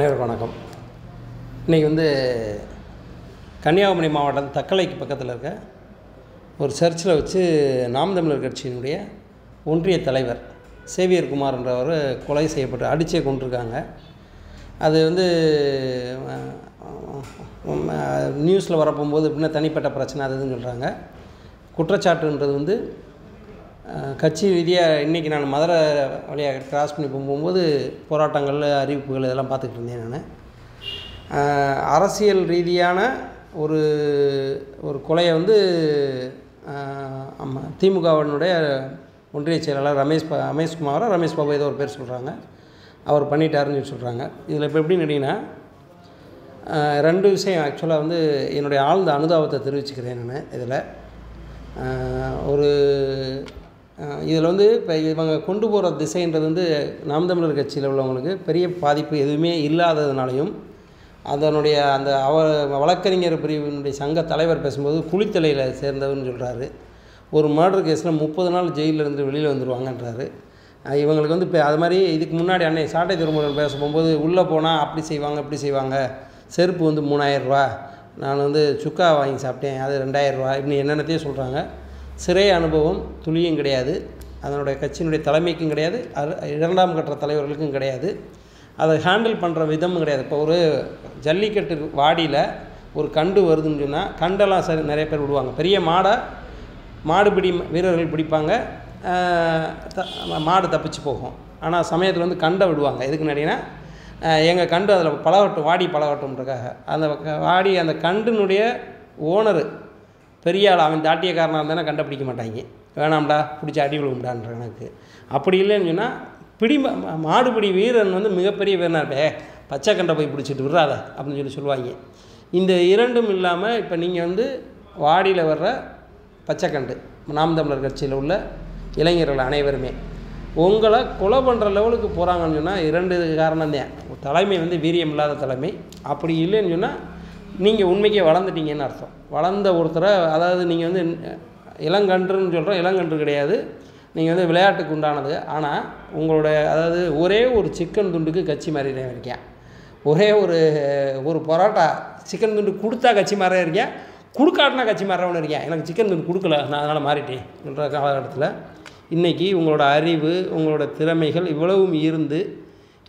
வணக்கம். இன்றைக்கி கன்னியாகுமரி மாவட்டம் தக்கலைக்கு பக்கத்தில் இருக்க ஒரு சர்ச்சில் வச்சு நாம் தமிழர் கட்சியினுடைய ஒன்றிய தலைவர் சேவியர் குமார்ன்றவர் கொலை செய்யப்பட்டு அடித்தே கொண்டிருக்காங்க. அது நியூஸில் வரப்போகும்போது எப்படின்னா தனிப்பட்ட பிரச்சனை அதுன்னு சொல்கிறாங்க. குற்றச்சாட்டுன்றது கட்சி ரீதியாக இன்றைக்கி நான் மதுரை வழியாக கிராஸ் பண்ணி போகும்போது போராட்டங்கள் அறிவிப்புகள் இதெல்லாம் பார்த்துக்கிட்டு இருந்தேன். நான் அரசியல் ரீதியான ஒரு கொலையை திமுகவினுடைய ஒன்றிய செயலாளர் ரமேஷ் பாபு ஏதோ ஒரு பேர் சொல்கிறாங்க, அவர் பண்ணிட்டாருன்னு சொல்கிறாங்க. இதில் இப்போ எப்படின்னு கேட்டிங்கன்னா ரெண்டு விஷயம் ஆக்சுவலாக என்னுடைய ஆழ்ந்த அனுதாபத்தை தெரிவிச்சுக்கிறேன். நான் இதில் இப்போ இவங்க கொண்டு போகிற திசைன்றது நாம் தமிழர் கட்சியில் உள்ளவங்களுக்கு பெரிய பாதிப்பு எதுவுமே இல்லாததுனாலையும் அதனுடைய அந்த வழக்கறிஞர் பிரிவினுடைய சங்க தலைவர் பேசும்போது குளித்தலையில் சேர்ந்தவர்னு சொல்கிறாரு. ஒரு மர்டர் கேஸில் 30 நாள் ஜெயிலிருந்து வெளியில் வந்துடுவாங்கன்றாரு. இவங்களுக்கு இப்போ அது மாதிரி இதுக்கு முன்னாடி அன்னை சாட்டை திருமுருகன் பேச போகும்போது உள்ளே போனால் அப்படி செய்வாங்க இப்படி செய்வாங்க, செருப்பு 3000 ரூபா, நான் சுக்கா வாங்கி சாப்பிட்டேன் அது 2000 ரூபா, இப்படி என்னென்னத்தையும் சொல்கிறாங்க. சிறை அனுபவம் துளியும் கிடையாது, அதனுடைய கட்சியினுடைய தலைமைக்கும் கிடையாது, இரண்டாம் கட்ட தலைவர்களுக்கும் கிடையாது, அதை ஹேண்டில் பண்ணுற விதமும் கிடையாது. இப்போ ஒரு ஜல்லிக்கட்டு வாடியில் ஒரு கண்டு வருதுன்னு சொன்னால் கண்டெல்லாம் நிறைய பேர் விடுவாங்க. பெரிய மாடுபிடி வீரர்கள் பிடிப்பாங்க, மாடு தப்பிச்சு போகும். ஆனால் சமயத்தில் கண்டை விடுவாங்க. எதுக்கு நடினா எங்கள் கண்டு அதில் பழகட்டும், வாடி பழகட்டும்ன்றக்காக. அந்த கண்டினுடைய ஓனரு பெரிய ஆள், அவன் தாட்டியக்காரனாக இருந்தானே கண்டுபிடிக்க மாட்டாங்க, வேணாம்டா பிடிச்சி அடி விழுவும்டான்ற கணக்கு. அப்படி இல்லைன்னு சொன்னால் மாடுபிடி வீரன் மிகப்பெரிய வீரனாக இருப்பே, பச்சை கண்டை போய் பிடிச்சிட்டு விடுறாத அப்படின்னு சொல்லுவாங்க. இந்த இரண்டும் இல்லாமல் இப்போ நீங்கள் வாடியில் வர்ற பச்சைக்கண்டு நாம் தமிழர் கட்சியில் உள்ள இளைஞர்கள் அனைவருமே உங்களை கொலை பண்ணுற லெவலுக்கு போகிறாங்கன்னு சொன்னால் 2 காரணம்தான். தலைமை வீரியம் இல்லாத தலைமை, அப்படி இல்லைன்னு சொன்னால் நீங்கள் உண்மைக்கே வளர்ந்துட்டீங்கன்னு அர்த்தம். வளர்ந்த ஒருத்தரை, அதாவது நீங்கள் இளங்கன்றுன்னு சொல்கிறோம், இளங்கன்று கிடையாது, நீங்கள் விளையாட்டுக்கு உண்டானது. ஆனால் உங்களுடைய ஒரே ஒரு சிக்கன் துண்டுக்கு கட்சி மாறினே இருக்கேன், ஒரே ஒரு பரோட்டா சிக்கன் துண்டு கொடுத்தா கட்சி மாற இருக்கேன், கொடுக்காட்டினா கட்சி மாறவனு இருக்கேன். எனக்கு சிக்கன் துண்டு கொடுக்கல, நான் அதனால் மாறிட்டேன் என்ற காலகட்டத்தில் இன்றைக்கி உங்களோட அறிவு உங்களோட திறமைகள் இவ்வளவும் இருந்து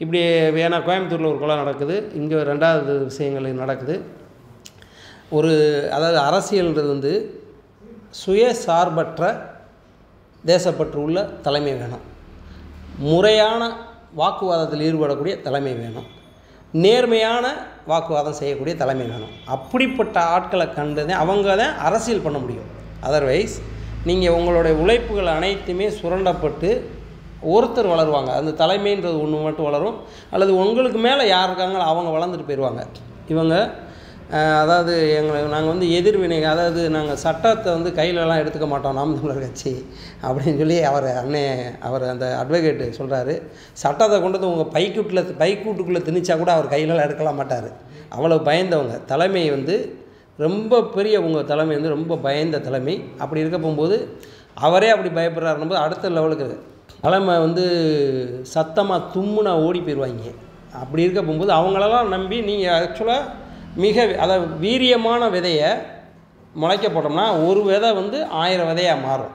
இப்படி ஏன்னா கோயம்புத்தூரில் ஒரு கொலை நடக்குது, இங்கே 2வது விஷயங்கள் நடக்குது. அரசியல்ன்றது சுயசார்பற்ற தேசப்பற்று உள்ள தலைமை வேணும், முறையான வாக்குவாதத்தில் ஈடுபடக்கூடிய தலைமை வேணும், நேர்மையான வாக்குவாதம் செய்யக்கூடிய தலைமை வேணும். அப்படிப்பட்ட ஆட்களை அவங்க தான் அரசியல் பண்ண முடியும். அதர்வைஸ் நீங்கள் உங்களுடைய உழைப்புகள் அனைத்துமே சுரண்டப்பட்டு ஒருத்தர் வளருவாங்க, அந்த தலைமைன்றது ஒன்று மட்டும் வளரும், அல்லது உங்களுக்கு மேலே யார் இருக்காங்களோ அவங்க வளர்ந்துட்டு போயிடுவாங்க. இவங்க நாங்கள் எதிர்வினை, நாங்கள் சட்டத்தை கையிலலாம் எடுத்துக்க மாட்டோம் நாம் தமிழர் கட்சி அப்படின்னு சொல்லி அவர் அந்த அட்வொகேட்டு சொல்கிறாரு. சட்டத்தை கொண்டு உங்கள் பைக்கூட்டுக்குள்ளே திணிச்சா கூட அவர் கையிலலாம் எடுக்கலாம் மாட்டார். அவ்வளோ பயந்தவங்க தலைமை ரொம்ப பெரிய உங்கள் தலைமை ரொம்ப பயந்த தலைமை. அப்படி இருக்க போகும்போது அவரே அப்படி பயப்படுறாருன்னு அடுத்த லெவலுக்கு தலைமை சத்தமாக தும்முனா ஓடி போயிடுவாங்க. அப்படி இருக்க போகும்போது அவங்களெல்லாம் நம்பி நீங்கள் ஆக்சுவலாக வீரியமான விதையை முளைக்க போட்டோம்னா ஒரு விதை 1000 விதையாக மாறும்.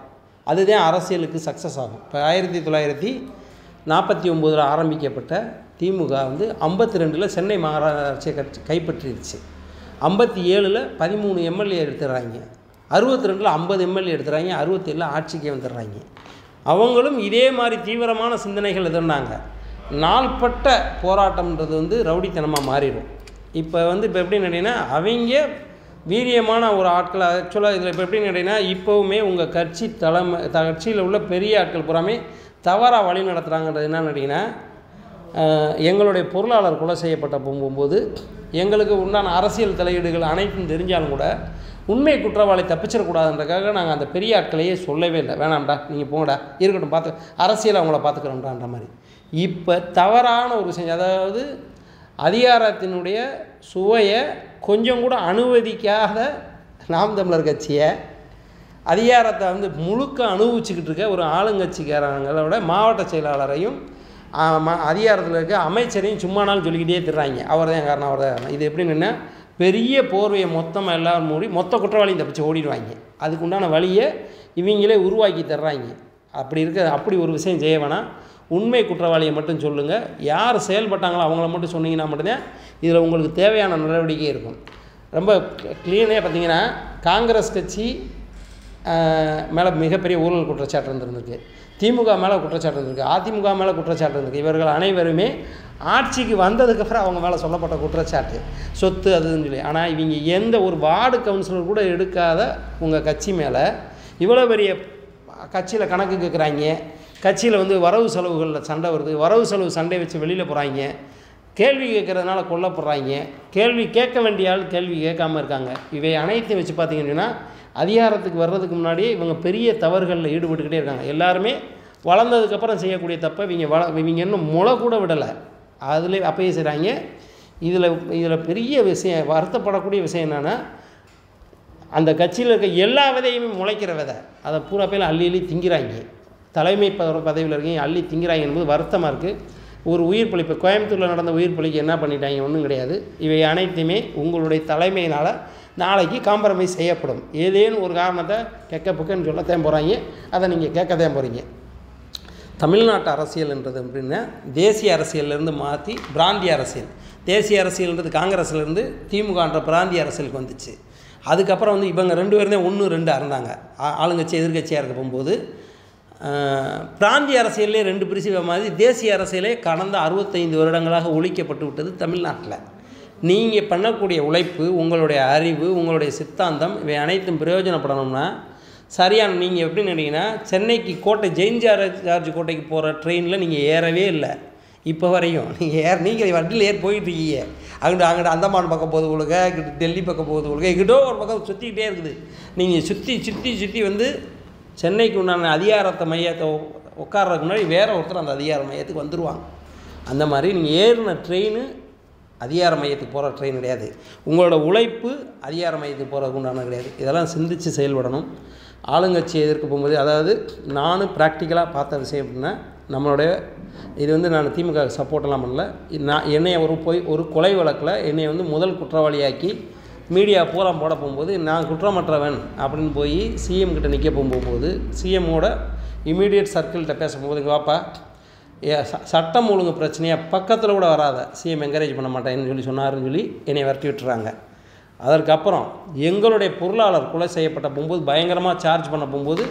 அதுதான் அரசியலுக்கு சக்ஸஸ் ஆகும். இப்போ 1949 ஆரம்பிக்கப்பட்ட திமுக 52 சென்னை மாநகராட்சியை கைப்பற்றிடுச்சு, 57 13 எம்எல்ஏ எடுத்துடுறாங்க, 62 50 எம்எல்ஏ எடுத்துடுறாங்க, 67 ஆட்சிக்கே வந்துடுறாங்க. அவங்களும் இதே மாதிரி தீவிரமான சிந்தனைகள் எதிர்னாங்க. நாள்பட்ட போராட்டம்ன்றது ரவுடித்தனமாக மாறிடும். இப்போ இப்போ எப்படின்னு கேட்டிங்கன்னா அவங்க வீரியமான ஒரு ஆட்கள் ஆக்சுவலாக இதில் இப்போ எப்படின்னு கேட்டிங்கன்னா இப்போவுமே உங்கள் கட்சியில் உள்ள பெரிய ஆட்கள் பூராமே தவறாக வழி நடத்துகிறாங்கன்றது என்னன்னு கேட்டிங்கன்னா, எங்களுடைய பொருளாளர் கொலை செய்யப்பட்ட போகும்போது எங்களுக்கு உண்டான அரசியல் தலையீடுகள் அனைத்தும் தெரிஞ்சாலும் கூட உண்மை குற்றவாளி தப்பிச்சிடக்கூடாதுன்றக்காக நாங்கள் அந்த பெரிய ஆட்களையே சொல்லவே இல்லை, வேணாம்டா நீங்கள் போங்கடா இருக்கட்டும் பார்த்து அரசியல் அவங்கள பார்த்துக்கிறோம்டான்ற மாதிரி. இப்போ தவறான ஒரு விஷயம், அதிகாரத்தினுடைய சுவையை கொஞ்சம் கூட அனுமதிக்காத நாம் தமிழர் கட்சியை அதிகாரத்தை முழுக்க அனுபவிச்சுக்கிட்டு இருக்க ஒரு ஆளுங்கட்சிக்காரங்களோட மாவட்ட செயலாளரையும் அதிகாரத்தில் இருக்க அமைச்சரையும் சும்மானாலும் சொல்லிக்கிட்டே திடுறாங்க, அவர் தான் காரணம், அவர் தான். இது எப்படின்னா பெரிய போர்வையை மொத்தமாக எல்லோரும் மூடி மொத்த குற்றவாளியும் தப்பிச்சு ஓடிடுவாங்க. அதுக்கு உண்டான வழியை இவங்களே உருவாக்கி தர்றாங்க. அப்படி ஒரு விஷயம் செய்ய வேணாம். உண்மை குற்றவாளியை மட்டும் சொல்லுங்கள். யார் செயல்பட்டாங்களோ அவங்கள மட்டும் சொன்னீங்கன்னா மட்டும்தான் இதில் உங்களுக்கு தேவையான நடவடிக்கை இருக்கும். ரொம்ப க்ளீனாக பார்த்தீங்கன்னா காங்கிரஸ் கட்சி மேலே மிகப்பெரிய ஊழல் குற்றச்சாட்டு இருந்திருக்கு, திமுக மேலே குற்றச்சாட்டு இருந்திருக்கு, அதிமுக மேலே குற்றச்சாட்டு இருந்திருக்கு. இவர்கள் அனைவருமே ஆட்சிக்கு வந்ததுக்கப்புறம் அவங்க மேலே சொல்லப்பட்ட குற்றச்சாட்டு சொத்து அதுன்னு சொல்லி. ஆனால் இவங்க எந்த ஒரு வார்டு கவுன்சிலர் கூட எடுக்காத உங்கள் கட்சி மேலே இவ்வளோ பெரிய கட்சியில் கணக்கு கேட்குறாங்க. கட்சியில் வந்து வரவு செலவுகளில் சண்டை வருது, வரவு செலவு சண்டை வச்சு வெளியில் போகிறாங்க, கேள்வி கேட்குறதுனால கொல்லப்படுறாங்க, கேள்வி கேட்க வேண்டிய ஆள் கேள்வி கேட்காமல் இருக்காங்க. இவை அனைத்தையும் வச்சு பார்த்திங்கன்னா அதிகாரத்துக்கு வர்றதுக்கு முன்னாடியே இவங்க பெரிய தவறுகளில் ஈடுபட்டுக்கிட்டே இருக்காங்க. எல்லாருமே வளர்ந்ததுக்கப்புறம் செய்யக்கூடிய தப்பை இவங்க இன்னும் முளை கூட விடலை, அதில் அப்பயே செய்கிறாங்க. இதில் பெரிய விஷயம், வருத்தப்படக்கூடிய விஷயம் என்னென்னா அந்த கட்சியில் இருக்க எல்லா விதையுமே முளைக்கிற விதை, அதை பூரா பேர் அள்ளி திங்கிறாங்க. தலைமை பதவியில் இருக்கீங்க அள்ளி திங்கிறாங்க என்பது வருத்தமாக இருக்குது. ஒரு உயிர் பலிப்பு கோயம்புத்தூரில் நடந்த உயிர் பலிக்கு என்ன பண்ணிட்டாங்க, ஒன்றும் கிடையாது. இவை அனைத்துமே உங்களுடைய தலைமையினால் நாளைக்கு காம்ப்ரமைஸ் செய்யப்படும். ஏதேனும் ஒரு காரணத்தை கெக்க புக்கன்னு சொல்லத்தான் போகிறாங்க, அதை நீங்கள் கேட்கத்தான் போகிறீங்க. தமிழ்நாட்டு அரசியல்ன்றது அப்படின்னா தேசிய அரசியலிருந்து மாற்றி பிராந்திய அரசியல். தேசிய அரசியல்ன்றது காங்கிரஸ்லேருந்து திமுகன்ற பிராந்திய அரசியலுக்கு வந்துச்சு. அதுக்கப்புறம் வந்து இவங்க 2 பேரும் தான் 1-2 இருந்தாங்க. ஆளுங்கட்சி எதிர்கட்சியாக இருக்க போகும்போது பிராந்திய அரசியலே 2 பிரிவு மாதிரி தேசிய அரசியலே கடந்த 65 வருடங்களாக ஒழிக்கப்பட்டு விட்டது தமிழ்நாட்டில். நீங்கள் பண்ணக்கூடிய உழைப்பு, உங்களுடைய அறிவு, உங்களுடைய சித்தாந்தம் இவை அனைத்தும் பிரயோஜனப்படணும்னா சரியான நீங்கள் எப்படி நினைக்கிறீங்கன்னா சென்னைக்கு கோட்டை ஜெயின் ஜார்ஜ் கோட்டைக்கு போகிற ட்ரெயினில் நீங்கள் ஏறவே இல்லை இப்போ வரையும். நீங்கள் வண்டியில் போயிட்டுருக்கீங்க. அங்கிட்ட அந்தமான் பக்கம் போகுது உங்களுக்கு, இங்கிட்ட டெல்லி பக்கம் போகுது உங்களுக்கு, எங்கிட்டோ ஒரு பக்கம் சுற்றிக்கிட்டே இருக்குது. நீங்கள் சுற்றி வந்து சென்னைக்கு உண்டான அதிகாரத்தை மையத்தை உட்கார்றதுக்கு முன்னாடி வேறு ஒருத்தர் அந்த அதிகார மையத்துக்கு வந்துடுவாங்க. அந்த மாதிரி நீங்கள் ஏறின ட்ரெயின் அதிகார மையத்துக்கு போகிற ட்ரெயின் கிடையாது. உங்களோட உழைப்பு அதிகார மையத்துக்கு போகிறதுக்கு உண்டான கிடையாது. இதெல்லாம் சிந்தித்து செயல்படணும். ஆளுங்கட்சியை எதிர்க்க போகும்போது, அதாவது நானும் ப்ராக்டிக்கலாக பார்த்த விஷயம் அப்படின்னா, நம்மளுடைய இது வந்து நான் திமுக சப்போர்ட்டெல்லாம் பண்ணல. என்னைய ஒரு கொலை வழக்கில் என்னை வந்து முதல் குற்றவாளியாக்கி மீடியா பூரா போட போகும்போது நான் குற்றமற்றவன் அப்படின்னு போய் சிஎம் கிட்ட நிற்க போகும்போது சிஎம்மோட இமீடியட் சர்க்கிள்கிட்ட பேச போகும்போது இங்கே வாப்பா சட்டம் ஒழுங்கு பிரச்சனையாக பக்கத்தில் கூட வராத சிஎம் என்கரேஜ் பண்ண மாட்டேன்னு சொன்னாருன்னு சொல்லி என்னை விரட்டி விட்டுறாங்க. அதற்கப்புறம் எங்களுடைய பொருளாளர் கொலை செய்யப்பட்ட போகும்போது பயங்கரமாக சார்ஜ் பண்ண போகும்போது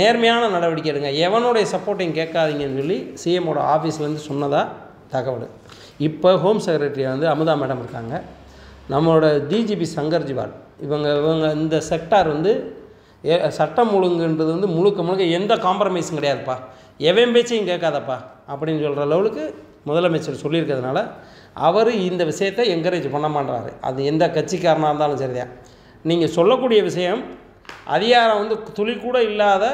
நேர்மையான நடவடிக்கை எடுங்க, எவனுடைய சப்போர்ட்டையும் கேட்காதீங்கன்னு சொல்லி சிஎம்மோட ஆஃபீஸ்லேருந்து சொன்னதாக தகவல். இப்போ ஹோம் செக்ரட்டரி வந்து அமுதா மேடம் இருக்காங்க, நம்மளோட டிஜிபி சங்கர் ஜிவால், இவங்க இந்த செக்டார் வந்து சட்டம் ஒழுங்குன்றது வந்து முழுக்க எந்த காம்ப்ரமைஸும் கிடையாதுப்பா, எவன் பேச்சையும் கேட்காதப்பா அப்படின்னு சொல்கிற லெவலுக்கு முதலமைச்சர் சொல்லியிருக்கிறதுனால அவர் இந்த விஷயத்தை என்கரேஜ் பண்ண மாட்டாரு. அது எந்த கட்சிக்காரனாக இருந்தாலும் சரிதான். நீங்கள் சொல்லக்கூடிய விஷயம் அதிகாரம் வந்து துளி கூட இல்லாத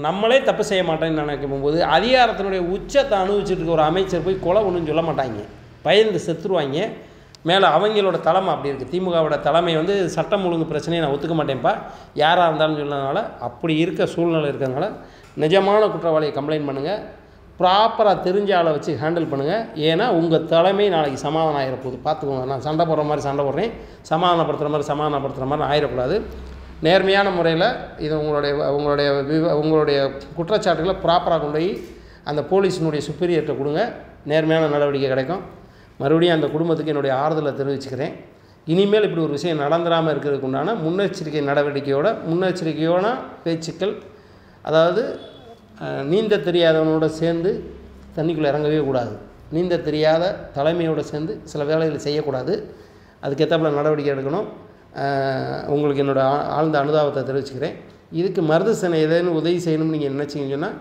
நம்மளே தப்பு செய்ய மாட்டேன்னு நினைக்கும் போது அதிகாரத்தினுடைய உச்சத்தை அனுபவிச்சுட்டு இருக்க ஒரு அமைச்சர் போய் கொலை ஒன்றும் சொல்ல மாட்டாங்க, பயந்து செத்துருவாங்க. மேலே அவங்களோட தலைமை அப்படி இருக்குது. திமுகவோட தலைமை வந்து சட்டம் ஒழுங்கு பிரச்சனையை நான் ஒத்துக்க மாட்டேன்ப்பா யாராக இருந்தாலும் சொன்னதுனால அப்படி இருக்க சூழ்நிலை இருக்கிறதுனால நிஜமான குற்றவாளியை கம்ப்ளைண்ட் பண்ணுங்கள், ப்ராப்பராக தெரிஞ்ச ஆளை வச்சு ஹேண்டில் பண்ணுங்கள். ஏன்னா உங்கள் தலைமை நாளைக்கு சமாதானம் ஆகிடப்போகுது. பார்த்துக்கோங்க, நான் சண்டை போடுற மாதிரி சண்டை போடுறேன், சமாதானப்படுத்துகிற மாதிரி ஆகிடக்கூடாது. நேர்மையான முறையில் இது உங்களுடைய குற்றச்சாட்டுகளை ப்ராப்பராக கொண்டு போய் அந்த போலீஸினுடைய சுப்பீரியர்கிட்ட கொடுங்க, நேர்மையான நடவடிக்கை கிடைக்கும். மறுபடியும் அந்த குடும்பத்துக்கு என்னுடைய ஆறுதலை தெரிவிச்சுக்கிறேன். இனிமேல் இப்படி ஒரு விஷயம் நடந்துடாமல் இருக்கிறதுக்கு உண்டான முன்னெச்சரிக்கை முன்னெச்சரிக்கையோட பேச்சுக்கள், அதாவது நீந்த தெரியாதவனோட சேர்ந்து தண்ணிக்குள்ளே இறங்கவே கூடாது, நீந்த தெரியாத தலைமையோடு சேர்ந்து சில வேலைகளை செய்யக்கூடாது, அதுக்கேற்றாப்புல நடவடிக்கை எடுக்கணும். உங்களுக்கு என்னோடய ஆழ்ந்த அனுதாபத்தை தெரிவிச்சுக்கிறேன். இதுக்கு மருதுசனை ஏதேனும் உதவி செய்யணும்னு நீங்கள் நினச்சிங்கன்னு சொன்னால்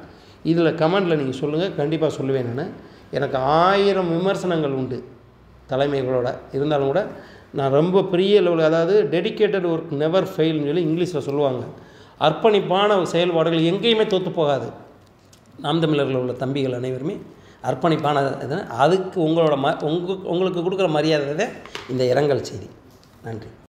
இதில் கமெண்டில் நீங்கள் சொல்லுங்கள், கண்டிப்பாக சொல்லுவேன். எனக்கு 1000 விமர்சனங்கள் உண்டு தலைமைகளோட, இருந்தாலும் கூட நான் ரொம்ப பெரிய லெவலில், அதாவது டெடிக்கேட்டட் ஒர்க் நெவர் ஃபெயில்னு சொல்லி இங்கிலீஷில் சொல்லுவாங்க. அர்ப்பணிப்பான செயல்பாடுகள் எங்கேயுமே தோற்று போகாது. நாம் தமிழர்கள் உள்ள தம்பிகள் அனைவருமே அர்ப்பணிப்பான இது. அதுக்கு உங்களுக்கு கொடுக்குற மரியாதை தான் இந்த இரங்கல் செய்தி. நன்றி.